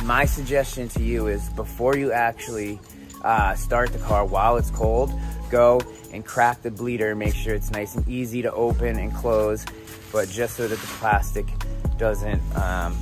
my suggestion to you is before you actually start the car while it's cold, go and crack the bleeder. Make sure it's nice and easy to open and close, but just so that the plastic doesn't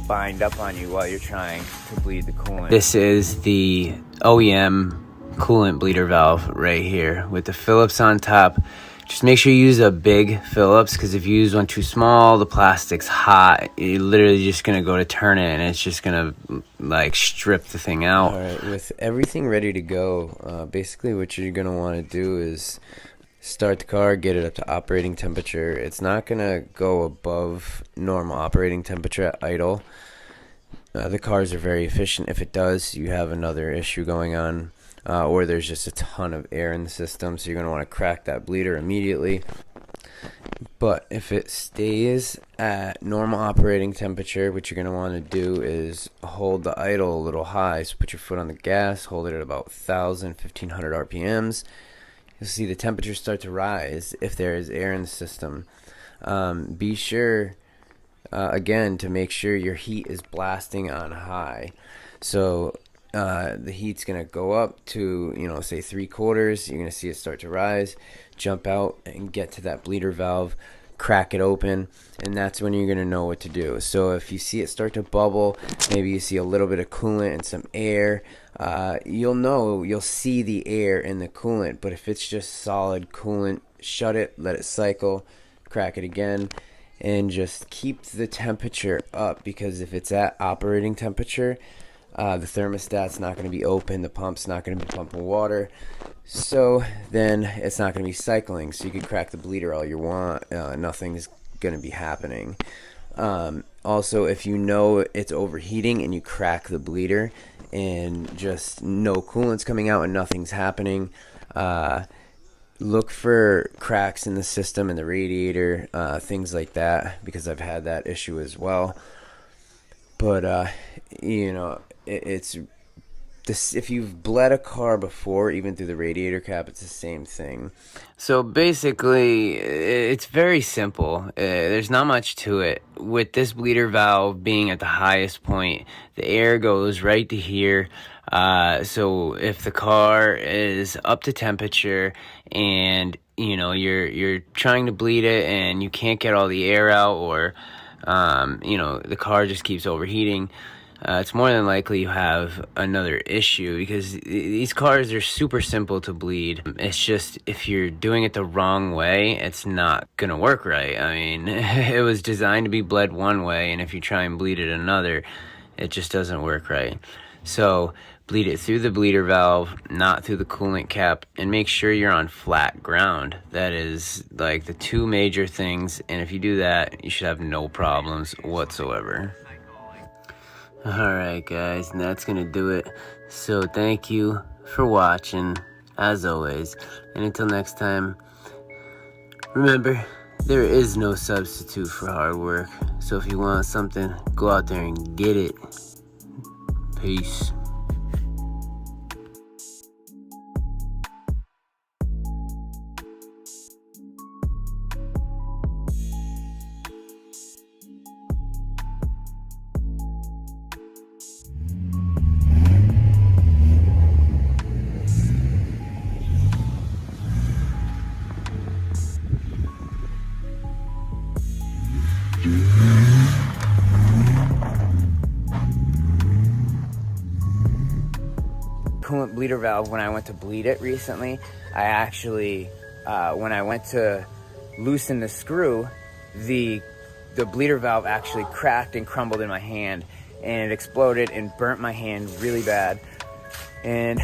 bind up on you while you're trying to bleed the coolant. This is the OEM coolant bleeder valve right here with the Phillips on top. Just make sure you use a big Phillips, because if you use one too small, the plastic's hot. You're literally just gonna go to turn it and it's just gonna like strip the thing out. All right, with everything ready to go, basically what you're gonna want to do is start the car, get it up to operating temperature. It's not gonna go above normal operating temperature at idle. The cars are very efficient. If it does, you have another issue going on. Or there's just a ton of air in the system, so you're going to want to crack that bleeder immediately. But if it stays at normal operating temperature, what you're going to want to do is hold the idle a little high. So put your foot on the gas, hold it at about 1,000, 1,500 RPMs. You'll see the temperature start to rise if there is air in the system. Be sure, again, to make sure your heat is blasting on high. So the heat's going to go up to, say 3/4. You're going to see it start to rise, jump out and get to that bleeder valve, crack it open, and that's when you're going to know what to do. So if you see it start to bubble, maybe you see a little bit of coolant and some air, you'll see the air in the coolant. But if it's just solid coolant, shut it, let it cycle, crack it again, and just keep the temperature up, because if it's at operating temperature, the thermostat's not going to be open, the pump's not going to be pumping water, so then it's not going to be cycling. So you can crack the bleeder all you want, nothing's going to be happening. Also, if you know it's overheating and you crack the bleeder and just no coolant's coming out and nothing's happening, look for cracks in the system and the radiator, things like that, because I've had that issue as well. But it's this, if you've bled a car before, even through the radiator cap, it's the same thing. So basically, it's very simple. There's not much to it. With this bleeder valve being at the highest point, the air goes right to here. So if the car is up to temperature and you're trying to bleed it and you can't get all the air out, or the car just keeps overheating, it's more than likely you have another issue, because these cars are super simple to bleed. It's just if you're doing it the wrong way, it's not gonna work right. I mean, it was designed to be bled one way, and if you try and bleed it another, it just doesn't work right. So bleed it through the bleeder valve, not through the coolant cap, and make sure you're on flat ground. That is like the two major things, and if you do that, you should have no problems whatsoever. Alright guys, and that's gonna do it. So thank you for watching, as always, and until next time, remember, there is no substitute for hard work. So if you want something, go out there and get it. Peace. Coolant bleeder valve, when I went to bleed it recently, I actually, when I went to loosen the screw, the bleeder valve actually cracked and crumbled in my hand, and it exploded and burnt my hand really bad. And